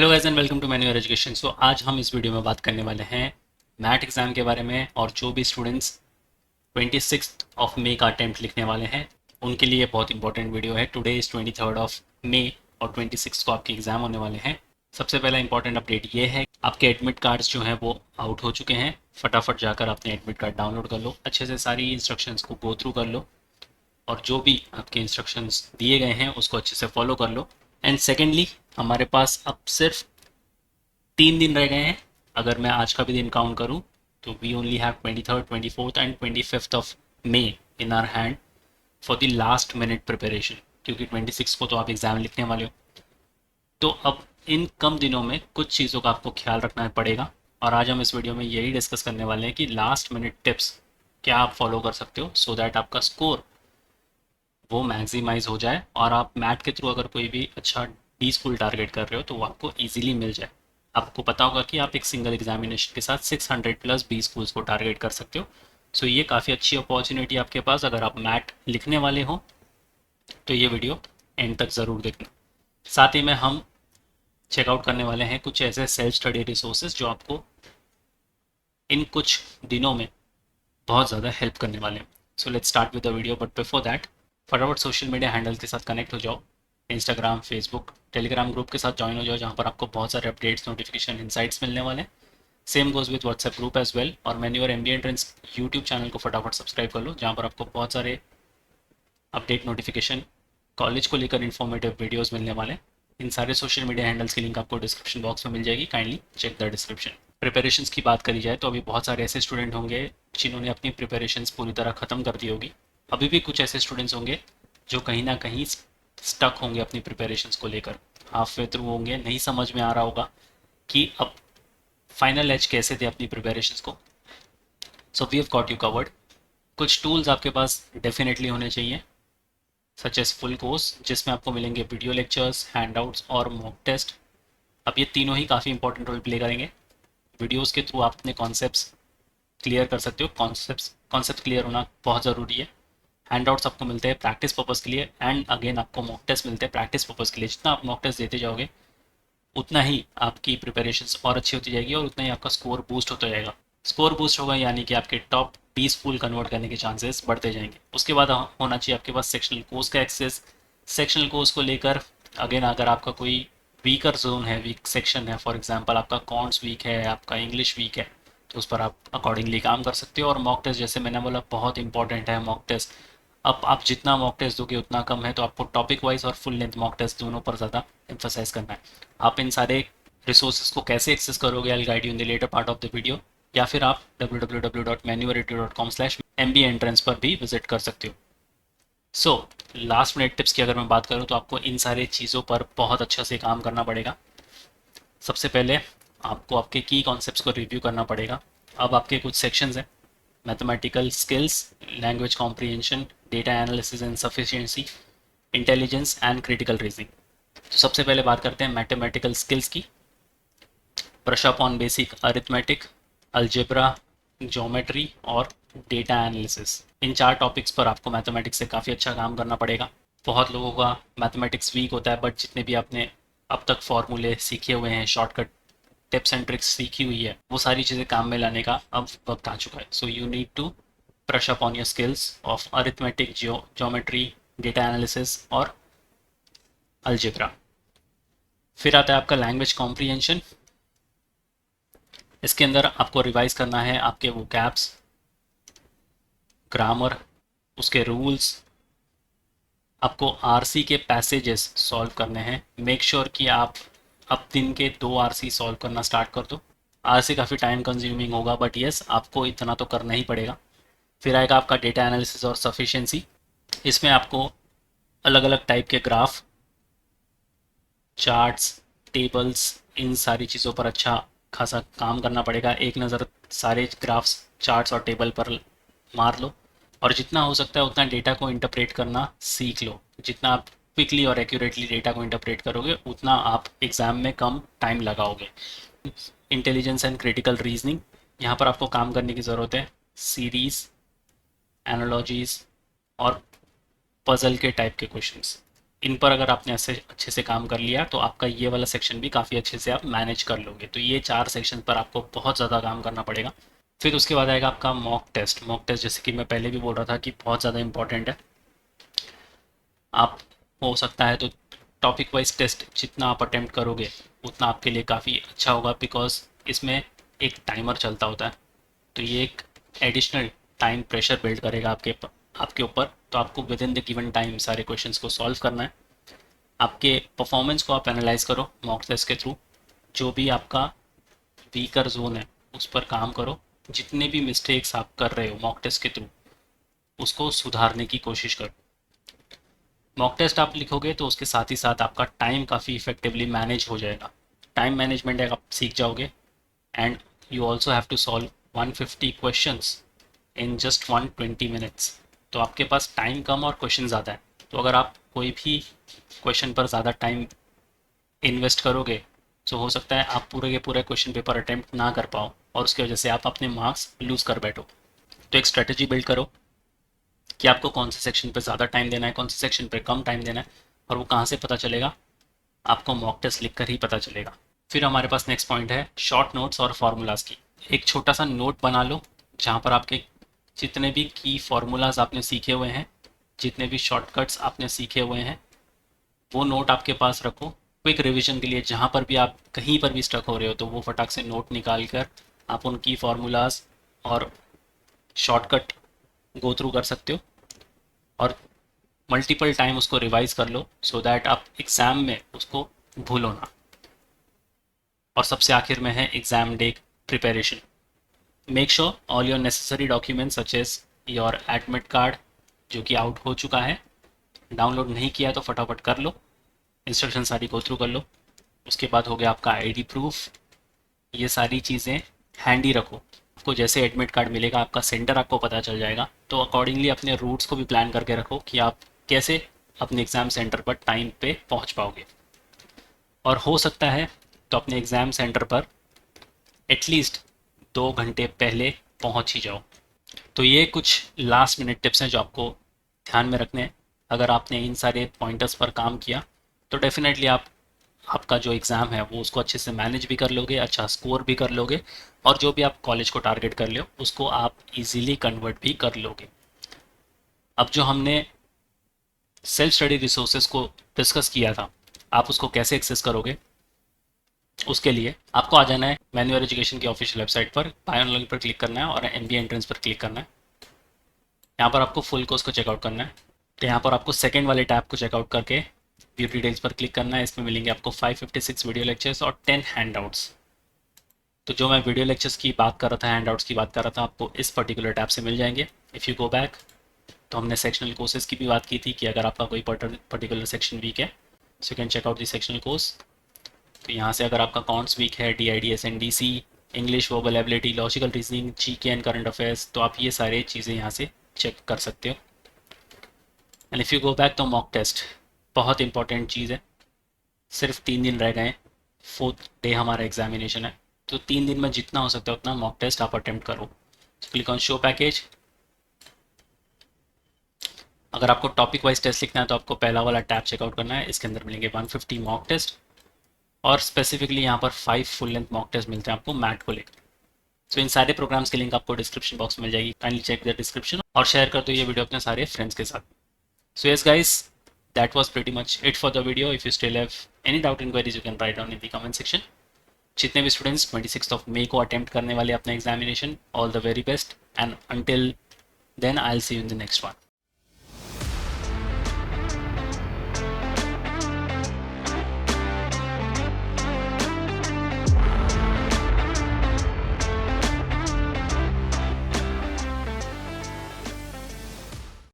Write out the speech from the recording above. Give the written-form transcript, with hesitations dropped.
Hello guys and welcome to मैन्यूअर education. So आज हम इस वीडियो में बात करने वाले हैं मैट एग्ज़ाम के बारे में, और जो भी स्टूडेंट्स 26 मई का अटेम्प्ट लिखने वाले हैं उनके लिए बहुत इंपॉर्टेंट वीडियो है। टुडे इज़ 23 मई और 26 को आपके एग्ज़ाम होने वाले हैं। सबसे पहला इंपॉर्टेंट अपडेट ये है, आपके एडमिट कार्ड्स जो हैं वो आउट हो चुके हैं। फटाफट जाकर अपने एडमिट कार्ड डाउनलोड कर लो, अच्छे से सारी इंस्ट्रक्शंस को गो थ्रू कर लो और जो भी आपके इंस्ट्रक्शंस दिए गए हैं उसको अच्छे से फॉलो कर लो। एंड सेकेंडली, हमारे पास अब सिर्फ 3 दिन रह गए हैं। अगर मैं आज का भी दिन काउंट करूं तो we only have 23rd, 24th and 25th in our hand for the last minute preparation, क्योंकि 26 को तो आप एग्ज़ाम लिखने वाले हो। तो अब इन कम दिनों में कुछ चीज़ों का आपको ख्याल रखना पड़ेगा, और आज हम इस वीडियो में यही डिस्कस करने वाले हैं कि लास्ट मिनट टिप्स क्या आप फॉलो कर सकते हो सो दैट आपका स्कोर वो मैक्सिमाइज हो जाए और आप मैट के थ्रू अगर कोई भी अच्छा डी स्कूल टारगेट कर रहे हो तो वो आपको ईजिली मिल जाए। आपको पता होगा कि आप एक सिंगल एग्जामिनेशन के साथ 600 प्लस बी स्कूल्स को टारगेट कर सकते हो। सो ये काफ़ी अच्छी अपॉर्चुनिटी आपके पास, अगर आप मैट लिखने वाले हो तो ये वीडियो एंड तक ज़रूर देखना। साथ ही में हम चेकआउट करने वाले हैं कुछ ऐसे सेल्फ स्टडी रिसोर्सेज जो आपको इन कुछ दिनों में बहुत ज़्यादा हेल्प करने वाले हैं। So let's start with the video, but before that फटाफट सोशल मीडिया हैंडल के साथ कनेक्ट हो जाओ। इंस्टाग्राम, फेसबुक, टेलीग्राम ग्रुप के साथ ज्वाइन हो जाओ, जहाँ पर आपको बहुत सारे अपडेट्स, नोटिफिकेशन, इंसाइट्स मिलने वाले हैं। Same goes with WhatsApp group as well. और मैन्यूअर एमबी एंट्रेंस यूट्यूब चैनल को फटाफट सब्सक्राइब कर लो, जहाँ पर आपको बहुत सारे अपडेट, नोटिफिकेशन, कॉलेज को लेकर इन्फॉर्मेटिव वीडियोज़ मिलने वाले हैं। इन सारे सोशल मीडिया हैंडल्स की लिंक आपको डिस्क्रिप्शन बॉक्स में मिल जाएगी, kindly check the description. Preparations की बात करी जाए तो अभी बहुत सारे ऐसे स्टूडेंट होंगे जिन्होंने अपनी प्रिपरेशंस पूरी तरह ख़त्म कर दी होगी। अभी भी कुछ ऐसे स्टूडेंट्स होंगे जो कहीं ना कहीं स्टक होंगे अपनी प्रिपरेशंस को लेकर, हाफ वे थ्रू होंगे, नहीं समझ में आ रहा होगा कि अब फाइनल एज कैसे दे अपनी प्रिपरेशंस को। So we have got you covered. कुछ टूल्स आपके पास डेफिनेटली होने चाहिए, सच एज फुल कोर्स, जिसमें आपको मिलेंगे वीडियो लेक्चर्स, हैंडआउट्स और मॉक टेस्ट। अब ये तीनों ही काफ़ी इंपॉर्टेंट रोल प्ले करेंगे। वीडियोस के थ्रू आप अपने कॉन्सेप्ट्स क्लियर कर सकते हो। कॉन्सेप्ट क्लियर होना बहुत ज़रूरी है। हैंडआउट्स आपको मिलते हैं प्रैक्टिस पर्पज़ के लिए, एंड अगेन आपको मॉक टेस्ट मिलते हैं प्रैक्टिस पर्पज़ के लिए। जितना आप मॉक टेस्ट देते जाओगे उतना ही आपकी प्रिपरेशन और अच्छी होती जाएगी और उतना ही आपका स्कोर बूस्ट होता जाएगा। स्कोर बूस्ट होगा यानी कि आपके टॉप 20 फुल कन्वर्ट करने के चांसेस बढ़ते जाएंगे। उसके बाद होना चाहिए आपके पास सेक्शनल कोर्स का एक्सेस। सेक्शनल कोर्स को लेकर अगेन अगर आपका कोई वीकर जोन है, वीक सेक्शन है, फॉर एग्जांपल आपका कॉन्ट्स वीक है, आपका इंग्लिश वीक है, तो उस पर आप अकॉर्डिंगली काम कर सकते हो। और मॉक टेस्ट, जैसे मैंने बोला, बहुत इंपॉर्टेंट है मॉक टेस्ट। अब आप जितना मॉक टेस्ट दोगे उतना कम है, तो आपको टॉपिक वाइज और फुल लेंथ मॉक टेस्ट दोनों पर ज़्यादा एम्फोसाइज करना है। आप इन सारे रिसोर्सेज को कैसे एक्सेस करोगे, I will guide you in the latter part of the video, या फिर आप www.manuality.com/mbentrance पर भी विजिट कर सकते हो। सो लास्ट मिनट टिप्स की अगर मैं बात करूँ तो आपको इन सारे चीज़ों पर बहुत अच्छा से काम करना पड़ेगा। सबसे पहले आपको आपके की कॉन्सेप्ट्स को रिव्यू करना पड़ेगा। अब आपके कुछ सेक्शंस हैं, mathematical skills, language comprehension, data analysis and sufficiency, intelligence and critical reasoning. तो सबसे पहले बात करते हैं मैथमेटिकल स्किल्स की। Brush up on basic arithmetic, algebra, geometry और डेटा एनालिसिस। इन 4 टॉपिक्स पर आपको मैथमेटिक्स से काफ़ी अच्छा काम करना पड़ेगा। बहुत लोगों का मैथमेटिक्स वीक होता है, बट जितने भी आपने अब तक फॉर्मूले सीखे हुए हैं, शॉर्टकट टिप्स एंड ट्रिक्स सीखी हुई है, वो सारी चीज़ें काम में लाने का अब वक्त आ चुका है। So you need to brush up on your skills of arithmetic, geometry, data analysis और अलजेब्रा। फिर आता है आपका लैंग्वेज कॉम्प्रिहेंशन। इसके अंदर आपको रिवाइज करना है आपके वोकैब्स, ग्रामर, उसके रूल्स। आपको आरसी के पैसेजेस सॉल्व करने हैं। मेक श्योर कि आप अब दिन के 2 आरसी सॉल्व करना स्टार्ट कर दो। आरसी काफ़ी टाइम कंज्यूमिंग होगा, बट यस आपको इतना तो करना ही पड़ेगा। फिर आएगा आपका डेटा एनालिसिस और सफिशिएंसी। इसमें आपको अलग अलग टाइप के ग्राफ, चार्ट्स, टेबल्स, इन सारी चीज़ों पर अच्छा खासा काम करना पड़ेगा। एक नज़र सारे ग्राफ्स, चार्ट्स और टेबल पर मार लो, और जितना हो सकता है उतना डेटा को इंटरप्रेट करना सीख लो। जितना आप क्विकली और एक्यूरेटली डेटा को इंटरप्रेट करोगे उतना आप एग्ज़ाम में कम टाइम लगाओगे। इंटेलिजेंस एंड क्रिटिकल रीजनिंग, यहाँ पर आपको काम करने की ज़रूरत है। सीरीज, एनालॉजीज और पजल के टाइप के क्वेश्चंस। इन पर अगर आपने अच्छे से काम कर लिया तो आपका ये वाला सेक्शन भी काफ़ी अच्छे से आप मैनेज कर लोगे। तो ये 4 सेक्शन पर आपको बहुत ज़्यादा काम करना पड़ेगा। फिर उसके बाद आएगा आपका मॉक टेस्ट। मॉक टेस्ट जैसे कि मैं पहले भी बोल रहा था कि बहुत ज़्यादा इंपॉर्टेंट है। आप हो सकता है तो टॉपिक वाइज टेस्ट जितना आप अटेम्प्ट करोगे उतना आपके लिए काफ़ी अच्छा होगा, बिकॉज इसमें एक टाइमर चलता होता है। तो ये एक एडिशनल टाइम प्रेशर बिल्ड करेगा आपके ऊपर। तो आपको with in the given time सारे क्वेश्चंस को सॉल्व करना है। आपके परफॉर्मेंस को आप एनालाइज करो मॉक टेस्ट के थ्रू। जो भी आपका वीकर जोन है उस पर काम करो। जितने भी मिस्टेक्स आप कर रहे हो मॉक टेस्ट के थ्रू उसको सुधारने की कोशिश करो। मॉक टेस्ट आप लिखोगे तो उसके साथ ही साथ आपका टाइम काफ़ी इफेक्टिवली मैनेज हो जाएगा। टाइम मैनेजमेंट आप सीख जाओगे। And you also have to solve 150 questions in just 120 minutes. तो आपके पास टाइम कम और क्वेश्चन ज़्यादा है। तो अगर आप कोई भी क्वेश्चन पर ज़्यादा टाइम इन्वेस्ट करोगे तो हो सकता है आप पूरे के पूरे क्वेश्चन पेपर अटेम्प्ट ना कर पाओ और उसकी वजह से आप अपने मार्क्स लूज़ कर बैठो। तो एक स्ट्रेटजी बिल्ड करो कि आपको कौन से सेक्शन पे ज़्यादा टाइम देना है, कौन से सेक्शन पे कम टाइम देना है। और वो कहाँ से पता चलेगा? आपको मॉक टेस्ट लिख कर ही पता चलेगा। फिर हमारे पास नेक्स्ट पॉइंट है शॉर्ट नोट्स और फार्मूलाज की। एक छोटा सा नोट बना लो जहाँ पर आपके जितने भी की फार्मूलाज आपने सीखे हुए हैं, जितने भी शॉर्टकट्स आपने सीखे हुए हैं, वो नोट आपके पास रखो क्विक रिवीजन के लिए। जहाँ पर भी आप कहीं पर भी स्टक हो रहे हो तो वो फटाक से नोट निकाल कर आप उन की फार्मूलाज और शॉर्टकट गो थ्रू कर सकते हो और मल्टीपल टाइम उसको रिवाइज कर लो सो दैट आप एग्ज़ाम में उसको भूलो ना। और सबसे आखिर में है exam day preparation. Make sure all your necessary documents such as your admit card जो कि आउट हो चुका है, डाउनलोड नहीं किया तो फटाफट कर लो, इंस्ट्रक्शन सारी गो थ्रू कर लो। उसके बाद हो गया आपका आईडी प्रूफ। ये सारी चीज़ें हैंडी रखो। आपको जैसे एडमिट कार्ड मिलेगा आपका सेंटर आपको पता चल जाएगा। तो अकॉर्डिंगली अपने रूट्स को भी प्लान करके रखो कि आप कैसे अपने एग्ज़ाम सेंटर पर टाइम पे पहुंच पाओगे। और हो सकता है तो अपने एग्ज़ाम सेंटर पर एटलीस्ट 2 घंटे पहले पहुंच ही जाओ। तो ये कुछ लास्ट मिनट टिप्स हैं जो आपको ध्यान में रखने हैं। अगर आपने इन सारे पॉइंटर्स पर काम किया तो डेफिनेटली आपका जो एग्ज़ाम है वो उसको अच्छे से मैनेज भी कर लोगे, अच्छा स्कोर भी कर लोगे और जो भी आप कॉलेज को टारगेट कर लो उसको आप इजीली कन्वर्ट भी कर लोगे। अब जो हमने सेल्फ स्टडी रिसोर्सेज को डिस्कस किया था, आप उसको कैसे एक्सेस करोगे? उसके लिए आपको आ जाना है मैन्युअल एजुकेशन की ऑफिशियल वेबसाइट पर, बाय ऑनलाइन पर क्लिक करना है और MBA एंट्रेंस पर क्लिक करना है। यहाँ पर आपको फुल कोर्स को चेकआउट करना है। तो यहाँ पर आपको सेकेंड वाले टैब को चेकआउट करके व्यू डिटेल्स पर क्लिक करना है। इसमें मिलेंगे आपको 556 वीडियो लेक्चर्स और 10 हैंडआउट्स। तो जो मैं वीडियो लेक्चर्स की बात कर रहा था, हैंडआउट्स की बात कर रहा था, आपको इस पर्टिकुलर टैब से मिल जाएंगे। इफ़ यू गो बैक तो हमने सेक्शनल कोर्सेज की भी बात की थी कि अगर आपका कोई पर्टिकुलर सेक्शन वीक है so you can check out the sectional course. तो यहाँ से अगर आपका अकाउंट्स वीक है, DIDS NDC, English verbal ability, logical reasoning, GK and current affairs, तो आप ये सारे चीज़ें यहाँ से चेक कर सकते हो। And if you go back तो मॉक टेस्ट बहुत इंपॉर्टेंट चीज़ है। सिर्फ 3 दिन रह गए, 4th डे हमारा एग्जामिनेशन है। तो 3 दिन में जितना हो सकता है उतना मॉक टेस्ट आप अटेम्प्ट करो। Click on show package. अगर आपको टॉपिक वाइज टेस्ट लिखना है तो आपको पहला वाला टैब चेकआउट करना है। इसके अंदर मिलेंगे 150 मॉक टेस्ट और स्पेसिफिकली यहाँ पर 5 फुल लेंथ मॉक टेस्ट मिलते हैं आपको मैट को लेकर। सो इन सारे प्रोग्राम्स की लिंक आपको डिस्क्रिप्शन बॉक्स में मिल जाएगी। काइंडली चेक द डिस्क्रिप्शन और शेयर कर दो ये वीडियो अपने सारे फ्रेंड्स के साथ। So yes guys, that was pretty much it for the video. If you still have any doubt inquiries you can write down in the comment section. जितने भी स्टूडेंट्स 26 मई को अटेम्प्ट करने वाले अपना examination, all the very best and until then I will see you in the next one.